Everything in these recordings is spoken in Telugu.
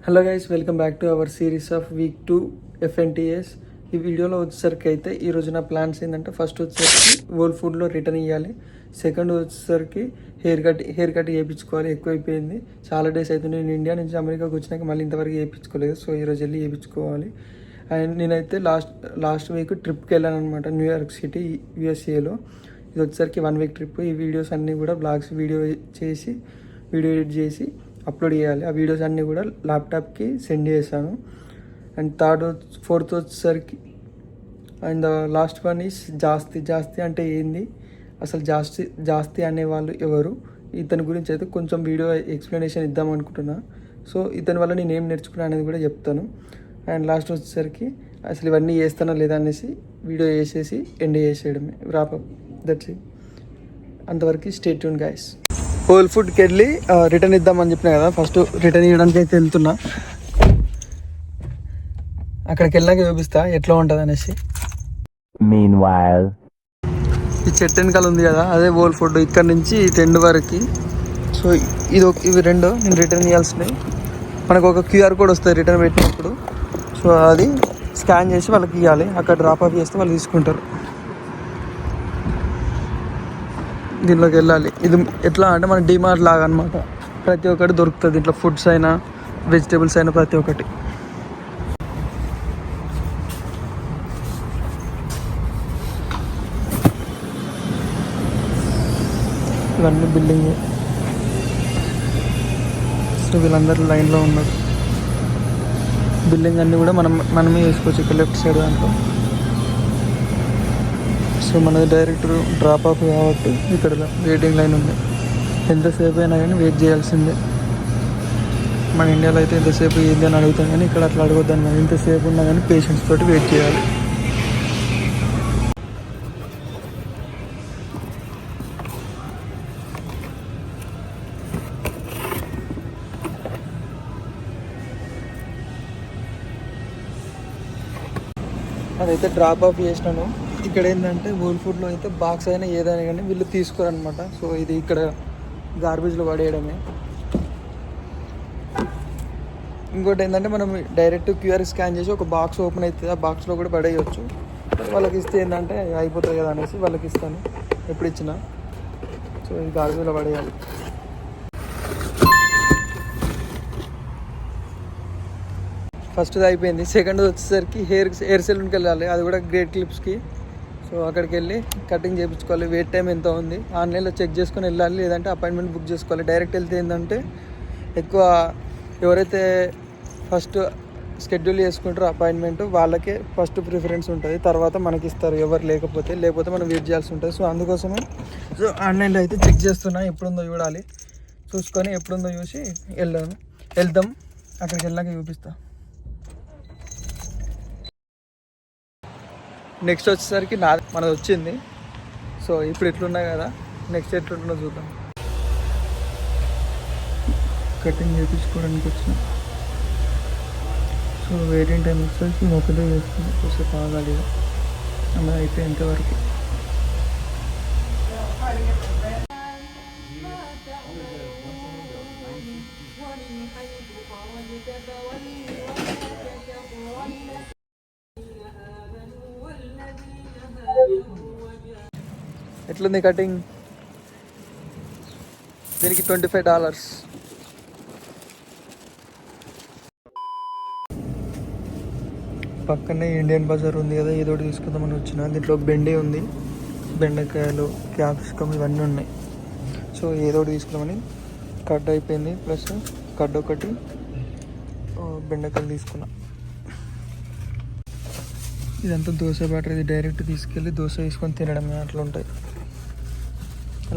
Hello guys, welcome back to our series of week 2 FNTS. ఈ వీడియోలో వచ్చేసరికి అయితే ఈరోజు నా ప్లాన్స్ ఏంటంటే, ఫస్ట్ వచ్చేసరికి వరల్డ్ ఫుడ్లో రిటర్న్ ఇవ్వాలి. సెకండ్ వచ్చేసరికి హెయిర్ కట్ చేయించుకోవాలి. ఎక్కువైపోయింది, చాలా డేస్ అవుతుంది. నేను ఇండియా నుంచి అమెరికాకి వచ్చినాక మళ్ళీ ఇంతవరకు చేయించుకోలేదు. సో ఈరోజు వెళ్ళి చేయించుకోవాలి. అండ్ నేనైతే లాస్ట్ వీక్ ట్రిప్కి వెళ్ళాను అనమాట, న్యూయార్క్ సిటీ, USA. ఇది వచ్చేసరికి 1 వీక్ ట్రిప్. ఈ వీడియోస్ అన్నీ కూడా బ్లాగ్స్ వీడియో ఎడిట్ చేసి అప్లోడ్ చేయాలి. ఆ వీడియోస్ అన్నీ కూడా ల్యాప్టాప్కి సెండ్ చేశాను. అండ్ ఫోర్త్ వచ్చేసరికి అండ్ లాస్ట్ వన్ ఈస్ జాస్తి అంటే ఏంది, అసలు జాస్తి అనేవాళ్ళు ఎవరు, ఇతని గురించి అయితే కొంచెం వీడియో ఎక్స్ప్లెనేషన్ ఇద్దాం అనుకుంటున్నా. సో ఇతని వల్ల నేను ఏం నేర్చుకున్నా అనేది కూడా చెప్తాను. అండ్ లాస్ట్ వచ్చేసరికి అసలు ఇవన్నీ చేస్తానా లేదా అనేసి వీడియో చేసేసి ఎండ్ చేసేయడమే, రాపప్. That's it. అంతవరకు స్టే ట్యూన్ గైస్. హోల్ ఫుడ్కి వెళ్ళి రిటర్న్ ఇద్దామని చెప్పినా కదా, ఫస్ట్ రిటర్న్ ఇవ్వడానికి అయితే వెళ్తున్నా. అక్కడికి వెళ్ళాక చూపిస్తా ఎట్లా ఉంటుంది అనేసి. ఈ చెట్టు వెనకాల ఉంది కదా, అదే హోల్ ఫుడ్. ఇక్కడ నుంచి 10 వరకు. సో ఇవి రెండు నేను రిటర్న్ ఇవ్వాల్సినవి. మనకు ఒక QR కోడ్ వస్తుంది రిటర్న్ పెట్టినప్పుడు. సో అది స్కాన్ చేసి వాళ్ళకి ఇవ్వాలి. అక్కడ డ్రాప్ ఆఫ్ చేస్తే వాళ్ళు తీసుకుంటారు. దీంట్లోకి వెళ్ళాలి. ఇది ఎట్లా అంటే మన డిమార్ట్ లాగా అనమాట. ప్రతి ఒక్కటి దొరుకుతుంది దీంట్లో, ఫుడ్స్ అయినా వెజిటేబుల్స్ అయినా ప్రతి ఒక్కటి. ఇవన్నీ బిల్డింగ్. సో వీళ్ళందరూ లైన్లో ఉన్నారు. బిల్డింగ్ అన్నీ కూడా మనమే వేసుకోవచ్చు ఇక్కడ లెఫ్ట్ సైడ్ దాంట్లో. సో మనది డైరెక్ట్ డ్రాప్ ఆఫ్ కాబట్టి ఇక్కడ వెయిటింగ్ లైన్ ఉంది. ఎంతసేపు అయినా కానీ వెయిట్ చేయాల్సిందే. మన ఇండియాలో అయితే ఎంతసేపు ఏంది అని అడుగుతాం, కానీ ఇక్కడ అట్లా అడగొద్దాను. మనం ఎంతసేపు ఉన్నా కానీ పేషెన్స్ తోటి వెయిట్ చేయాలి. అదైతే డ్రాప్ ఆఫ్ చేసినాను. ఇక్కడ ఏంటంటే హోల్ ఫుడ్లో అయితే బాక్స్ అయినా ఏదైనా కానీ వీళ్ళు తీసుకోరనమాట. సో ఇది ఇక్కడ గార్బేజ్లో పడేయడమే. ఇంకోటి ఏంటంటే, మనం డైరెక్ట్ QR స్కాన్ చేసి ఒక బాక్స్ ఓపెన్ అవుతుంది, ఆ బాక్స్లో కూడా పడేయచ్చు. వాళ్ళకి ఇస్తే ఏంటంటే అయిపోతుంది కదా అనేసి వాళ్ళకి ఇస్తాను ఎప్పుడు ఇచ్చినా. సో ఇది గార్బేజ్లో పడేయాలి. ఫస్ట్ది అయిపోయింది. సెకండ్ వచ్చేసరికి హెయిర్ సెలూన్కి వెళ్ళాలి. అది కూడా గ్రేట్ క్లిప్స్కి. సో అక్కడికి వెళ్ళి కటింగ్ చేయించుకోవాలి. వెయిట్ టైం ఎంత ఉంది ఆన్లైన్లో చెక్ చేసుకొని వెళ్ళాలి, లేదంటే అపాయింట్మెంట్ బుక్ చేసుకోవాలి. డైరెక్ట్ వెళ్తే ఏంటంటే ఎక్కువ ఎవరైతే ఫస్ట్ షెడ్యూల్ చేసుకుంటారో అపాయింట్మెంట్, వాళ్ళకే ఫస్ట్ ప్రిఫరెన్స్ ఉంటుంది. తర్వాత మనకి ఇస్తారు ఎవరు లేకపోతే మనం వెయిట్ చేయాల్సి ఉంటుంది. సో అందుకోసమే సో ఆన్లైన్లో అయితే చెక్ చేస్తున్నా, ఎప్పుడుందో చూడాలి. చూసుకొని ఎప్పుడుందో చూసి వెళ్దాం. అక్కడికి వెళ్ళాక చూపిస్తా. నెక్స్ట్ వచ్చేసరికి మనది వచ్చింది. సో ఇప్పుడు ఎట్లున్నాయి కదా, నెక్స్ట్ ఎట్లుంటుందో చూద్దాం. కటింగ్ చేయించుకోవడానికి వచ్చిన. సో వెయిటింగ్ టైం వచ్చేసరికి ఒకటే చేస్తుంది. కొంచెం ఆగాలి, అలా అయిపోయేంత వరకు. ఎట్లుంది కటింగ్? దీనికి $25. పక్కనే ఇండియన్ బజార్ ఉంది కదా, ఏదో ఒకటి తీసుకుందామని వచ్చిన. దీంట్లో బెండి ఉంది, బెండకాయలు, క్యాప్సికమ్ ఇవన్నీ ఉన్నాయి. సో ఏదో ఒకటి తీసుకుందామని. కడ్ అయిపోయింది, ప్లస్ కడ్ ఒకటి, బెండకాయలు తీసుకున్నా. ఇదంతా దోశ బ్యాటర్. ఇది డైరెక్ట్ తీసుకెళ్ళి దోశ వేసుకొని తినడమే, అట్లా ఉంటాయి.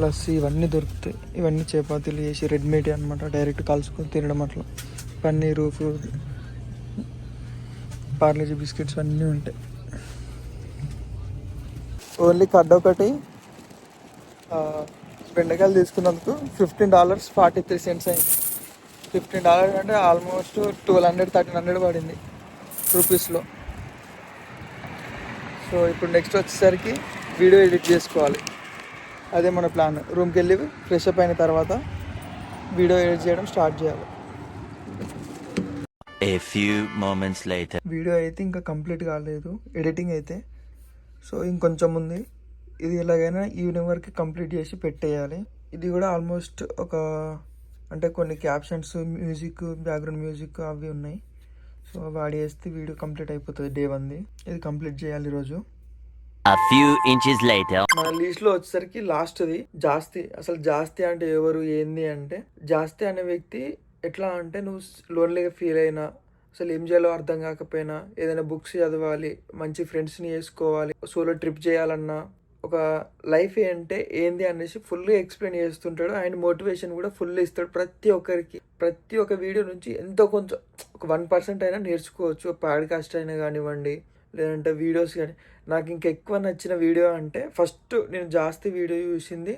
లస్సీ ఇవన్నీ దొరుకుతాయి. ఇవన్నీ చపాతీలు చేసి రెడ్ మీట్ అనమాట, డైరెక్ట్ కలుసుకొని తినడం అట్లా. పన్నీరు, పార్లేజీ బిస్కెట్స్ అన్నీ ఉంటాయి. ఓన్లీ కడ్ ఒకటి, బెండకాయలు తీసుకున్నందుకు $15.43 అయింది. $15 అంటే ఆల్మోస్ట్ 1200-1300 పడింది రూపీస్లో. సో ఇప్పుడు నెక్స్ట్ వచ్చేసరికి వీడియో ఎడిట్ చేసుకోవాలి. అదే మన ప్లాన్. రూమ్కి వెళ్ళి ఫ్రెష్ అప్ అయిన తర్వాత వీడియో ఎడిట్ చేయడం స్టార్ట్ చేయాలి. A few moments later. Video అయితే ఇంకా కంప్లీట్ కాలేదు, ఎడిటింగ్ అయితే. సో ఇంకొంచెం ఉంది. ఇది ఎలాగైనా ఈవినింగ్ వరకు కంప్లీట్ చేసి పెట్టేయాలి. ఇది కూడా ఆల్మోస్ట్ అంటే కొన్ని క్యాప్షన్స్, మ్యూజిక్, బ్యాక్గ్రౌండ్ మ్యూజిక్ అవి ఉన్నాయి. సో వాడి వేస్తే వీడియో కంప్లీట్ అయిపోతుంది డే 1ది. ఇది కంప్లీట్ చేయాలి ఈరోజు. A few inches later. మన లిస్ట్లో వచ్చేసరికి లాస్ట్ది జాస్తి. అసలు జాస్తి అంటే ఎవరు, ఏంది అంటే, జాస్తి అనే వ్యక్తి ఎట్లా అంటే, నువ్వు లోన్లీగా ఫీల్ అయినా, అసలు ఏం చేయాలో అర్థం కాకపోయినా, ఏదైనా బుక్స్ చదవాలి, మంచి ఫ్రెండ్స్ని చేసుకోవాలి, సోలో ట్రిప్ చేయాలన్నా, ఒక లైఫ్ అంటే ఏంది అనేసి ఫుల్గా ఎక్స్ప్లెయిన్ చేస్తుంటాడు. ఆయన మోటివేషన్ కూడా ఫుల్ ఇస్తాడు ప్రతి ఒక్కరికి. ప్రతి ఒక్క వీడియో నుంచి ఎంతో కొంచెం ఒక 1% అయినా నేర్చుకోవచ్చు. పాడ్కాస్ట్ అయినా కానివ్వండి, లేదంటే వీడియోస్ కానీ. నాకు ఇంకా ఎక్కువ నచ్చిన వీడియో అంటే, ఫస్ట్ నేను జాస్తి వీడియో చూసింది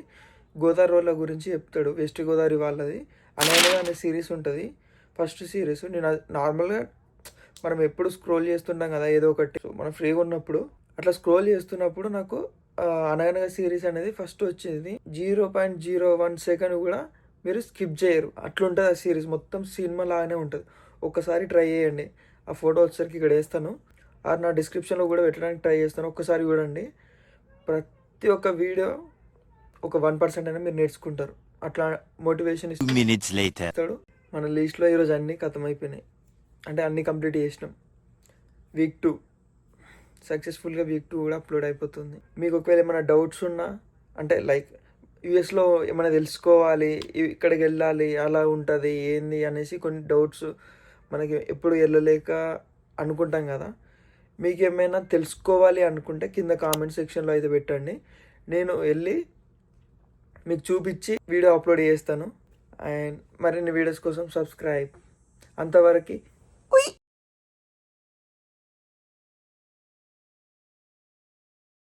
గోదావరి రోడ్ల గురించి చెప్తాడు. వెస్ట్ గోదావరి వాళ్ళది అనగా అనే సిరీస్ ఉంటుంది. ఫస్ట్ సిరీస్ నేను నార్మల్గా మనం ఎప్పుడు స్క్రోల్ చేస్తుంటాం కదా ఏదో ఒకటి, మనం ఫ్రీగా ఉన్నప్పుడు అట్లా స్క్రోల్ చేస్తున్నప్పుడు నాకు అనగనగా సిరీస్ అనేది ఫస్ట్ వచ్చింది. 0.01 సెకండ్ కూడా మీరు స్కిప్ చేయరు, అట్లుంటుంది ఆ సిరీస్. మొత్తం సినిమా లాగానే ఉంటుంది. ఒక్కసారి ట్రై చేయండి. ఆ ఫోటో వచ్చేసరికి ఇక్కడ వేస్తాను, నా డిస్క్రిప్షన్లో కూడా పెట్టడానికి ట్రై చేస్తాను. ఒక్కసారి చూడండి. ప్రతి ఒక్క వీడియో ఒక 1% అయినా మీరు నేర్చుకుంటారు. అట్లా మోటివేషన్ ఇస్తాడు. మన లిస్ట్లో ఈరోజు అన్నీ ఖతమైపోయినాయి, అంటే అన్నీ కంప్లీట్ చేసినాం. వీక్ 2 సక్సెస్ఫుల్గా వీక్ 2 కూడా అప్లోడ్ అయిపోతుంది. మీకు ఒకవేళ ఏమైనా డౌట్స్ ఉన్నా, అంటే లైక్ యూఎస్లో ఏమైనా తెలుసుకోవాలి, ఇక్కడికి వెళ్ళాలి, అలా ఉంటుంది ఏంది అనేసి కొన్ని డౌట్స్ మనకి ఎప్పుడు వెళ్ళలేక అనుకుంటాం కదా. మీకు ఏమైనా తెలుసుకోవాలి అనుకుంటే కింద కామెంట్ సెక్షన్లో అయితే పెట్టండి. నేను వెళ్ళి మీకు చూపించి వీడియో అప్లోడ్ చేస్తాను. అండ్ మరిన్ని వీడియోస్ కోసం సబ్స్క్రైబ్. అంతవరకు